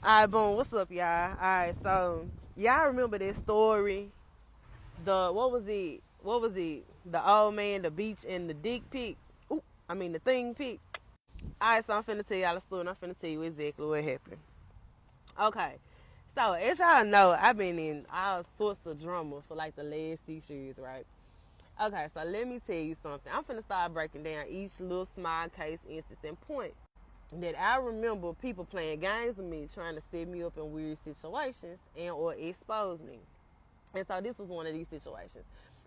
Alright, boom. What's up, y'all? Alright, so y'all remember this story? What was it? What was it? The old man, the beach, and the dick pic. Ooh, I mean the thing pic. Alright, so I'm finna tell y'all the story, and I'm finna tell you exactly what happened. Okay, so as y'all know, I've been in all sorts of drama for like the last 6 years, right? Okay, so let me tell you something. I'm finna start breaking down each little small case, instance, and point that I remember people playing games with me, trying to set me up in weird situations and or expose me. And so this was one of these situations.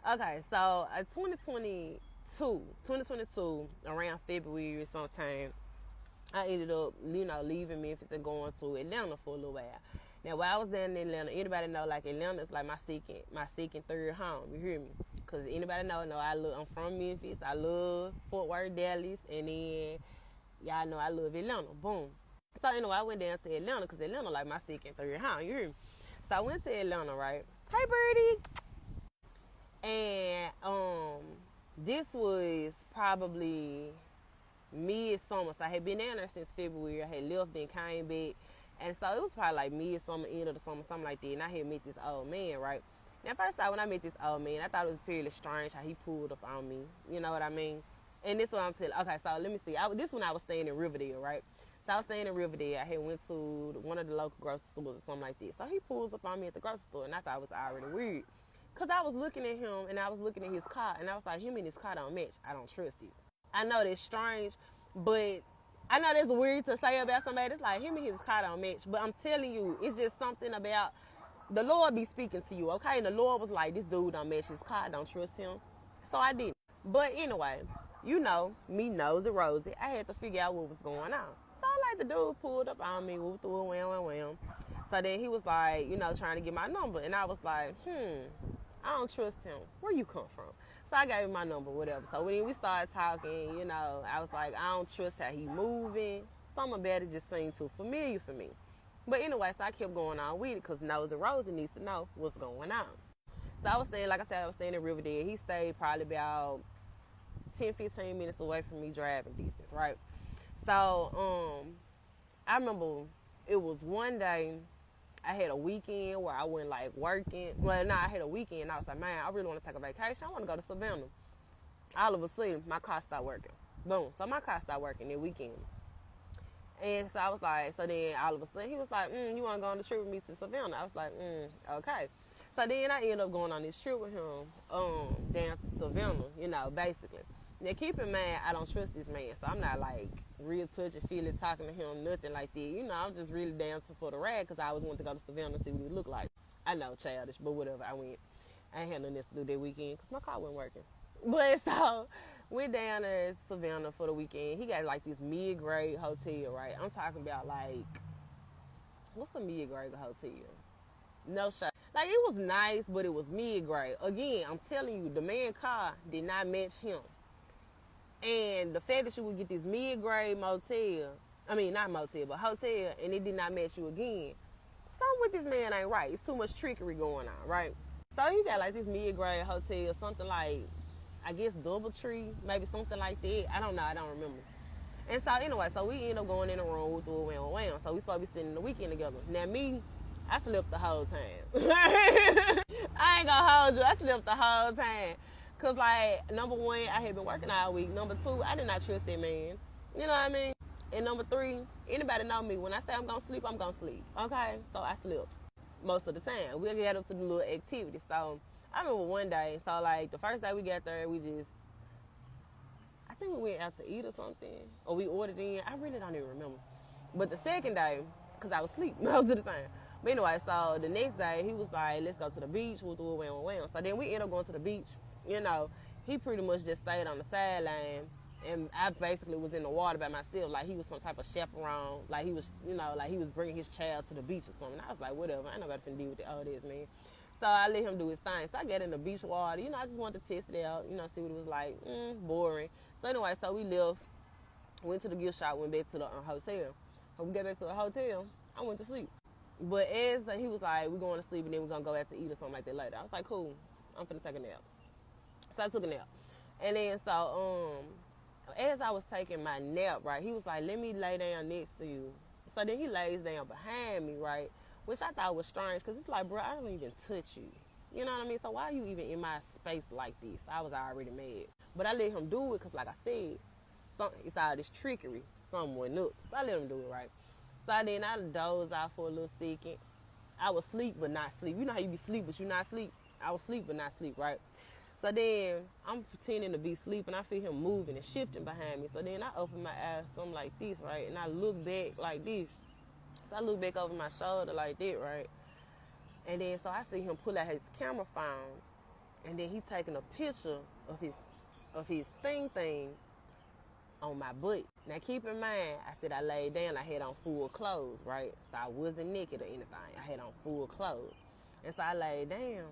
Okay, so 2022, around February sometime, I ended up, leaving Memphis and going to Atlanta for a little while. Now, while I was down in Atlanta, anybody know like Atlanta is like my second, third home. You hear me? Cause anybody know I'm from Memphis. I love Fort Worth, Dallas, and then y'all know I love Atlanta. Boom. So anyway, I went down to Atlanta because Atlanta like my second, third home. You hear me? So I went to Atlanta, right? Hey, Birdie. And this was probably mid-summer. So I had been down there since February. I had left and came back. And so it was probably like mid-summer, end of the summer, something like that. And I had met this old man, right? Now, first off, when I met this old man, I thought it was fairly strange how he pulled up on me. You know what I mean? And this is what I'm telling. Okay, so let me see. This one I was staying in Riverdale, right? So I was staying in Riverdale. I had went to one of the local grocery stores or something like that. So he pulls up on me at the grocery store, and I thought it was already weird. Because I was looking at him, and I was looking at his car, and I was like, him and his car don't match. I don't trust it. I know that's strange, but I know that's weird to say about somebody. That's like him and his car don't match. But I'm telling you, it's just something about the Lord be speaking to you, okay? And the Lord was like, this dude don't match his car. I don't trust him. So I didn't. But anyway, me nosy Rosie, I had to figure out what was going on. So like the dude pulled up on me, whooped through, wham. So then he was like, trying to get my number. And I was like, I don't trust him. Where you come from? So I gave him my number, whatever. So when we started talking, I was like, I don't trust how he moving. Something about it just seemed too familiar for me. But anyway, so I kept going on with it because Nosy Rosie needs to know what's going on. So I was staying, like I said, I was staying in Riverdale. He stayed probably about 10, 15 minutes away from me driving distance, right? So I remember it was one day I had a weekend where I went like working. Well, no, I had a weekend. And I was like, man, I really want to take a vacation. I want to go to Savannah. All of a sudden, my car stopped working. Boom. So my car stopped working that weekend. And so I was like, so then all of a sudden he was like, you want to go on the trip with me to Savannah? I was like, okay. So then I ended up going on this trip with him down to Savannah, basically. Now keep in mind, I don't trust this man, so I'm not like real touchy-feely talking to him, nothing like that. I'm just really down for the ride because I always wanted to go to Savannah and see what it looked like. I know, childish, but whatever, I went. I ain't had nothing else to do that weekend because my car wasn't working. But so we're down there to Savannah for the weekend. He got like this mid-grade hotel, right? I'm talking about like, what's a mid-grade hotel? No shot. Like it was nice, but it was mid-grade. Again, I'm telling you, the man car did not match him. And the fact that you would get this mid-grade motel, I mean not motel, but hotel, and it did not match you again. Something with this man ain't right. It's too much trickery going on, right? So he got like this mid-grade hotel, something like, I guess DoubleTree, maybe something like that. I don't know. I don't remember. And so anyway, so we end up going in the room with wham. So we supposed to be spending the weekend together. Now me, I slept the whole time. I ain't gonna hold you. I slept the whole time. Cause like, number one, I had been working all week. Number two, I did not trust that man. You know what I mean? And number three, anybody know me, when I say I'm gonna sleep, I'm gonna sleep. Okay? So I slept most of the time. We'll get up to the little activities. So I remember one day, so like the first day we got there, I think we went out to eat or something. Or we ordered in. I really don't even remember. But the second day, because I was asleep most of the time. But anyway, so the next day, he was like, let's go to the beach. We'll do it, wham. So then we ended up going to the beach. He pretty much just stayed on the sideline. And I basically was in the water by myself. Like he was some type of chaperone. Like he was, like he was bringing his child to the beach or something. I was like, whatever. I ain't nobody finna deal with all this, man. So I let him do his thing. So I got in the beach water. I just wanted to test it out. See what it was like. Boring. So anyway, so we left. Went to the gift shop. Went back to the hotel. When we got back to the hotel, I went to sleep. But as he was like, we're going to sleep and then we're going to go out to eat or something like that later. I was like, cool. I'm finna take a nap. So I took a nap. And then so as I was taking my nap, right, he was like, let me lay down next to you. So then he lays down behind me, right? Which I thought was strange because it's like, bro, I don't even touch you. You know what I mean? So why are you even in my space like this? I was already mad. But I let him do it because, like I said, it's all this trickery. Someone up. So I let him do it, right? So then I dozed off for a little second. I was asleep but not sleep. You know how you be asleep but you not sleep? I was asleep but not sleep, right? So then I'm pretending to be asleep and I feel him moving and shifting behind me. So then I open my eyes, something like this, right? And I look back like this. So I look back over my shoulder like that, right? And then so I see him pull out his camera phone and then he taking a picture of his thing on my butt. Now keep in mind, I said I laid down, I had on full clothes, right? So I wasn't naked or anything. I had on full clothes. And so I laid down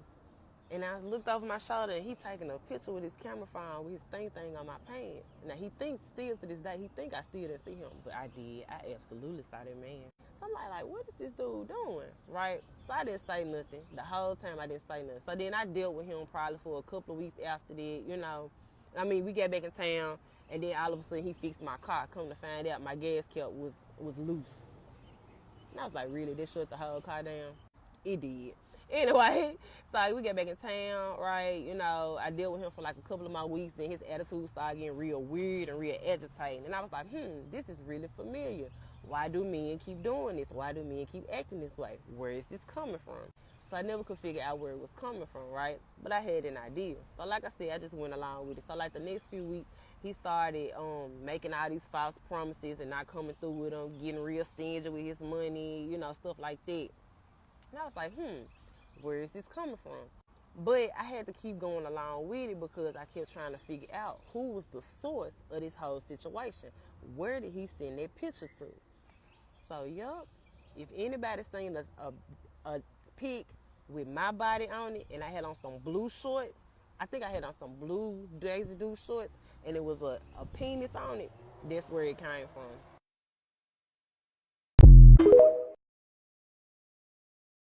and I looked over my shoulder and he taking a picture with his camera phone with his thing on my pants. Now he thinks still to this day, he think I still didn't see him, but I did. I absolutely saw that man. So I'm like, what is this dude doing, right? So I didn't say nothing. The whole time I didn't say nothing. So then I dealt with him probably for a couple of weeks after that, you know. I mean, we got back in town and then all of a sudden he fixed my car. Come to find out my gas cap was loose. And I was like, really? This shut the whole car down? It did. Anyway, so we get back in town, right? You know, I dealt with him for like a couple of more weeks. Then his attitude started getting real weird and real agitating. And I was like, this is really familiar. Why do men keep doing this? Why do men keep acting this way? Where is this coming from? So I never could figure out where it was coming from, right? But I had an idea. So like I said, I just went along with it. So like the next few weeks, he started making all these false promises and not coming through with them, getting real stingy with his money, you know, stuff like that. And I was like, where is this coming from? But I had to keep going along with it because I kept trying to figure out who was the source of this whole situation. Where did he send that picture to? So, yup, if anybody seen a pic with my body on it and I had on some blue shorts, I think I had on some blue Daisy Duke shorts and it was a penis on it, that's where it came from.